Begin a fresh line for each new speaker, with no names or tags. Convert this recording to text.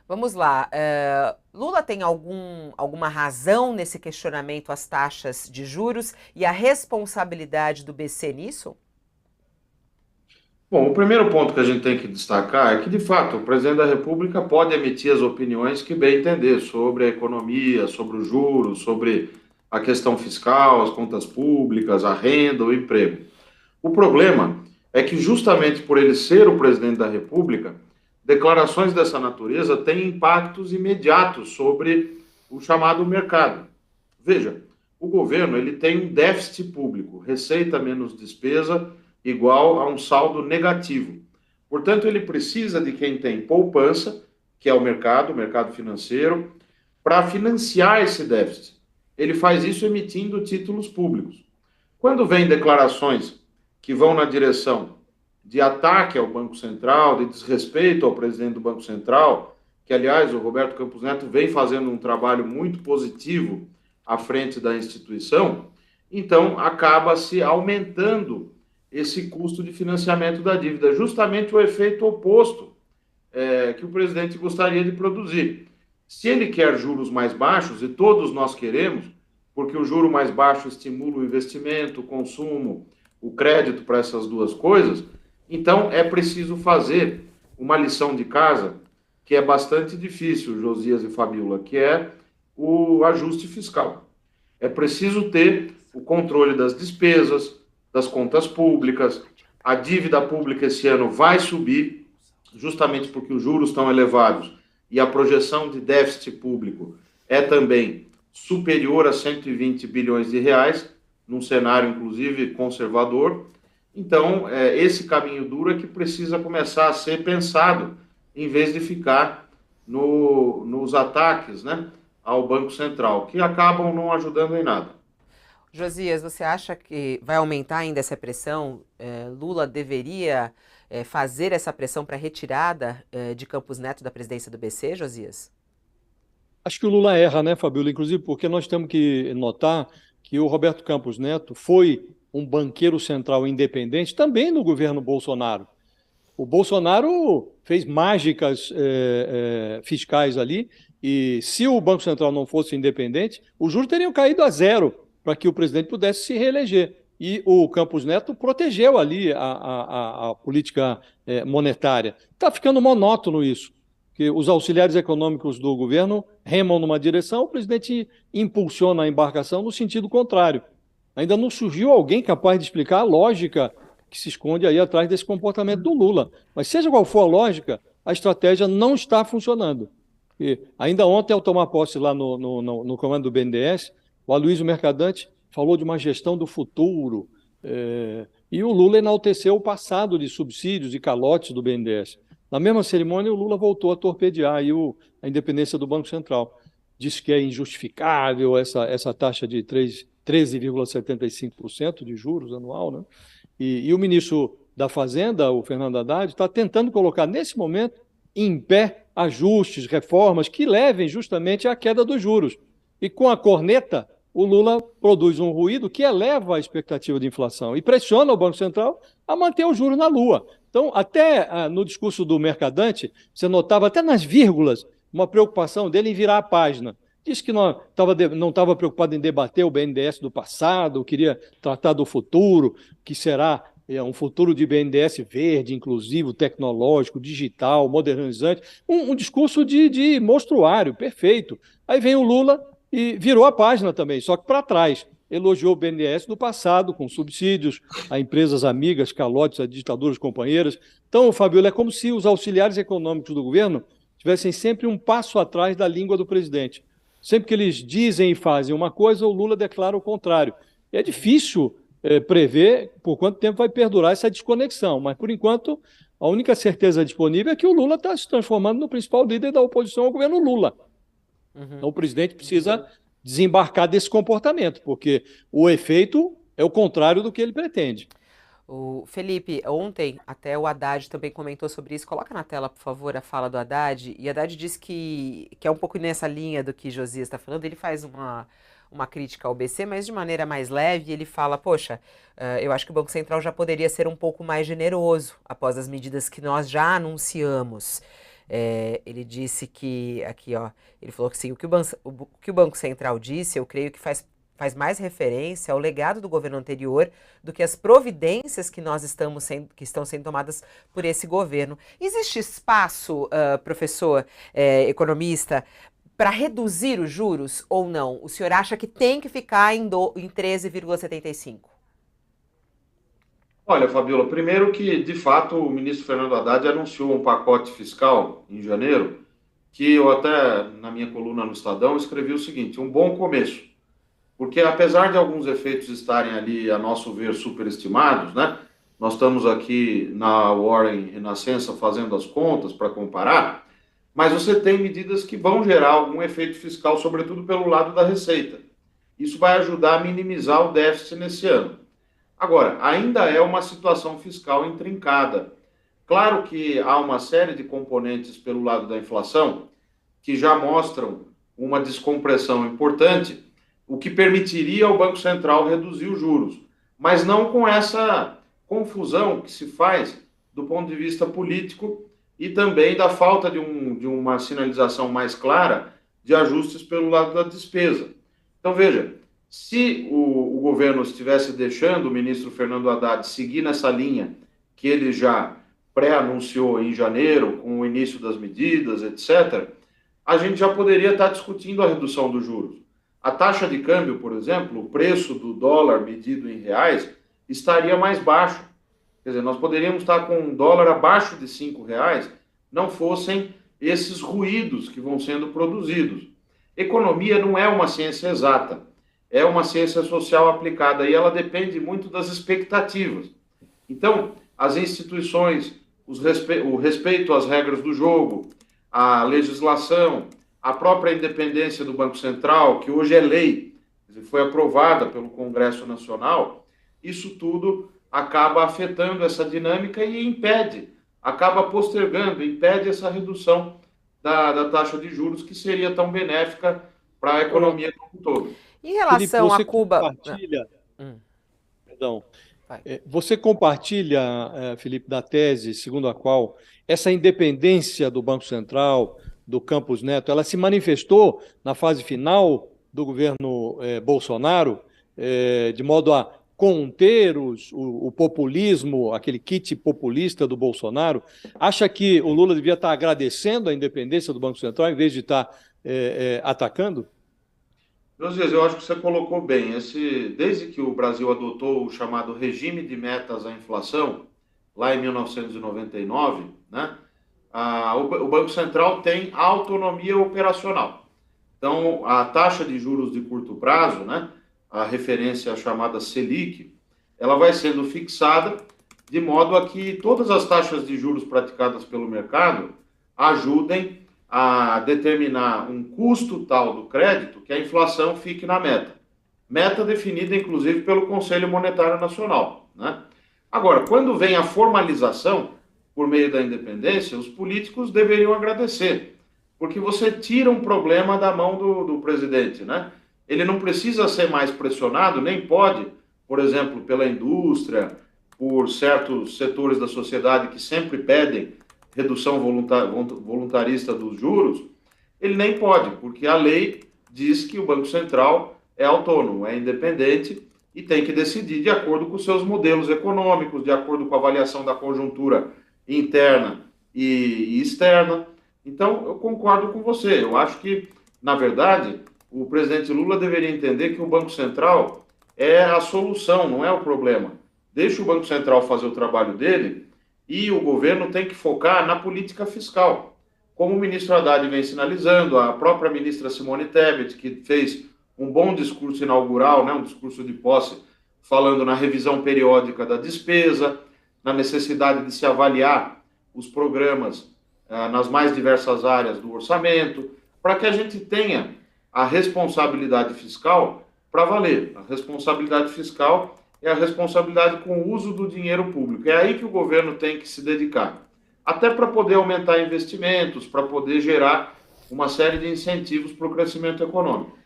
Vamos lá. Lula tem alguma razão nesse questionamento às taxas de juros e a responsabilidade do BC nisso?
Bom, o primeiro ponto que a gente tem que destacar é que, de fato, o presidente da República pode emitir as opiniões que bem entender sobre a economia, sobre os juros, sobre a questão fiscal, as contas públicas, a renda, o emprego. O problema é que, justamente por ele ser o presidente da República, declarações dessa natureza têm impactos imediatos sobre o chamado mercado. Veja, o governo ele tem um déficit público, receita menos despesa, igual a um saldo negativo. Portanto, ele precisa de quem tem poupança, que é o mercado financeiro, para financiar esse déficit. Ele faz isso emitindo títulos públicos. Quando vem declarações que vão na direção de ataque ao Banco Central, de desrespeito ao presidente do Banco Central, que, aliás, o Roberto Campos Neto vem fazendo um trabalho muito positivo à frente da instituição, então acaba se aumentando esse custo de financiamento da dívida, justamente o efeito oposto que o presidente gostaria de produzir. Se ele quer juros mais baixos, e todos nós queremos, porque o juro mais baixo estimula o investimento, o consumo, o crédito para essas duas coisas, então é preciso fazer uma lição de casa que é bastante difícil, Josias e Fabiola, que é o ajuste fiscal. É preciso ter o controle das despesas, das contas públicas. A dívida pública esse ano vai subir, justamente porque os juros estão elevados e a projeção de déficit público é também superior a 120 bilhões de reais, num cenário, inclusive, conservador. Então, esse caminho duro é que precisa começar a ser pensado, em vez de ficar nos ataques, né, ao Banco Central, que acabam não ajudando em nada.
Josias, você acha que vai aumentar ainda essa pressão? Lula deveria fazer essa pressão para a retirada de Campos Neto da presidência do BC, Josias?
Acho que o Lula erra, né, Fabíola? Inclusive porque nós temos que notar que o Roberto Campos Neto foi um banqueiro central independente também no governo Bolsonaro. O Bolsonaro fez mágicas fiscais ali, e se o Banco Central não fosse independente, os juros teriam caído a zero para que o presidente pudesse se reeleger. E o Campos Neto protegeu ali a política monetária. Está ficando monótono isso, que os auxiliares econômicos do governo remam numa direção, o presidente impulsiona a embarcação no sentido contrário. Ainda não surgiu alguém capaz de explicar a lógica que se esconde aí atrás desse comportamento do Lula. Mas seja qual for a lógica, a estratégia não está funcionando. E ainda ontem, ao tomar posse lá no comando do BNDES, o Aloysio Mercadante falou de uma gestão do futuro, e o Lula enalteceu o passado de subsídios e calotes do BNDES. Na mesma cerimônia, o Lula voltou a torpedear aí a independência do Banco Central. Disse que é injustificável essa taxa de 13,75% de juros anual, né? E o ministro da Fazenda, o Fernando Haddad, está tentando colocar, nesse momento, em pé ajustes, reformas que levem justamente à queda dos juros. E com a corneta, o Lula produz um ruído que eleva a expectativa de inflação e pressiona o Banco Central a manter o juro na lua. Então, até no discurso do Mercadante, você notava até nas vírgulas uma preocupação dele em virar a página. Disse que não estava preocupado em debater o BNDES do passado, queria tratar do futuro, que será um futuro de BNDES verde, inclusivo, tecnológico, digital, modernizante. Um discurso de monstruário, perfeito. Aí vem o Lula e virou a página também, só que para trás. Elogiou o BNDES do passado, com subsídios a empresas amigas, calotes, a ditaduras companheiras. Então, Fabiola, é como se os auxiliares econômicos do governo tivessem sempre um passo atrás da língua do presidente. Sempre que eles dizem e fazem uma coisa, o Lula declara o contrário. É difícil prever por quanto tempo vai perdurar essa desconexão, mas, por enquanto, a única certeza disponível é que o Lula está se transformando no principal líder da oposição ao governo Lula. Então, o presidente precisa desembarcar desse comportamento, porque o efeito é o contrário do que ele pretende.
O Felipe, ontem até o Haddad também comentou sobre isso. Coloca na tela, por favor, a fala do Haddad. E Haddad disse que é um pouco nessa linha do que Josias está falando. Ele faz uma crítica ao BC, mas de maneira mais leve. Ele fala, poxa, eu acho que o Banco Central já poderia ser um pouco mais generoso após as medidas que nós já anunciamos. Ele disse que, aqui ó, ele falou que sim, o que o Banco Central disse, eu creio que faz mais referência ao legado do governo anterior do que as providências que que estão sendo tomadas por esse governo. Existe espaço, professor, economista, para reduzir os juros ou não? O senhor acha que tem que ficar em 13,75?
Olha, Fabiola, primeiro que, de fato, o ministro Fernando Haddad anunciou um pacote fiscal em janeiro, que eu até, na minha coluna no Estadão, escrevi o seguinte: um bom começo. Porque apesar de alguns efeitos estarem ali, a nosso ver, superestimados, né? Nós estamos aqui na Warren Renascença fazendo as contas para comparar, mas você tem medidas que vão gerar algum efeito fiscal, sobretudo pelo lado da receita. Isso vai ajudar a minimizar o déficit nesse ano. Agora, ainda é uma situação fiscal intrincada. Claro que há uma série de componentes pelo lado da inflação que já mostram uma descompressão importante, o que permitiria ao Banco Central reduzir os juros, mas não com essa confusão que se faz do ponto de vista político e também da falta de uma sinalização mais clara de ajustes pelo lado da despesa. Então, veja, se o governo estivesse deixando o ministro Fernando Haddad seguir nessa linha que ele já pré-anunciou em janeiro, com o início das medidas, etc., a gente já poderia estar discutindo a redução dos juros. A taxa de câmbio, por exemplo, o preço do dólar medido em reais, estaria mais baixo. Quer dizer, nós poderíamos estar com um dólar abaixo de R$ 5, não fossem esses ruídos que vão sendo produzidos. Economia não é uma ciência exata, é uma ciência social aplicada e ela depende muito das expectativas. Então, as instituições, o respeito às regras do jogo, a legislação, a própria independência do Banco Central, que hoje é lei, foi aprovada pelo Congresso Nacional, isso tudo acaba afetando essa dinâmica e acaba postergando, impede essa redução da taxa de juros que seria tão benéfica para a economia como um todo.
Em relação
Felipe,
a Cuba...
compartilha, perdão, você compartilha, Felipe, da tese segundo a qual essa independência do Banco Central, do Campos Neto, ela se manifestou na fase final do governo Bolsonaro, de modo a conter o populismo, aquele kit populista do Bolsonaro? Acha que o Lula devia estar agradecendo a independência do Banco Central em vez de estar atacando?
Josias, eu acho que você colocou bem. Desde que o Brasil adotou o chamado regime de metas à inflação, lá em 1999, né, o Banco Central tem autonomia operacional. Então, a taxa de juros de curto prazo, né, a referência chamada Selic, ela vai sendo fixada de modo a que todas as taxas de juros praticadas pelo mercado ajudem a determinar um custo tal do crédito que a inflação fique na meta. Meta definida, inclusive, pelo Conselho Monetário Nacional, né? Agora, quando vem a formalização por meio da independência, os políticos deveriam agradecer, porque você tira um problema da mão do presidente, né? Ele não precisa ser mais pressionado, nem pode, por exemplo, pela indústria, por certos setores da sociedade que sempre pedem redução voluntarista dos juros, ele nem pode, porque a lei diz que o Banco Central é autônomo, é independente e tem que decidir de acordo com os seus modelos econômicos, de acordo com a avaliação da conjuntura interna e externa. Então, eu concordo com você. Eu acho que, na verdade, o presidente Lula deveria entender que o Banco Central é a solução, não é o problema. Deixa o Banco Central fazer o trabalho dele e o governo tem que focar na política fiscal. Como o ministro Haddad vem sinalizando, a própria ministra Simone Tebet, que fez um bom discurso inaugural, né, um discurso de posse, falando na revisão periódica da despesa, na necessidade de se avaliar os programas nas mais diversas áreas do orçamento, para que a gente tenha a responsabilidade fiscal para valer. A responsabilidade fiscal é a responsabilidade com o uso do dinheiro público. É aí que o governo tem que se dedicar. Até para poder aumentar investimentos, para poder gerar uma série de incentivos para o crescimento econômico.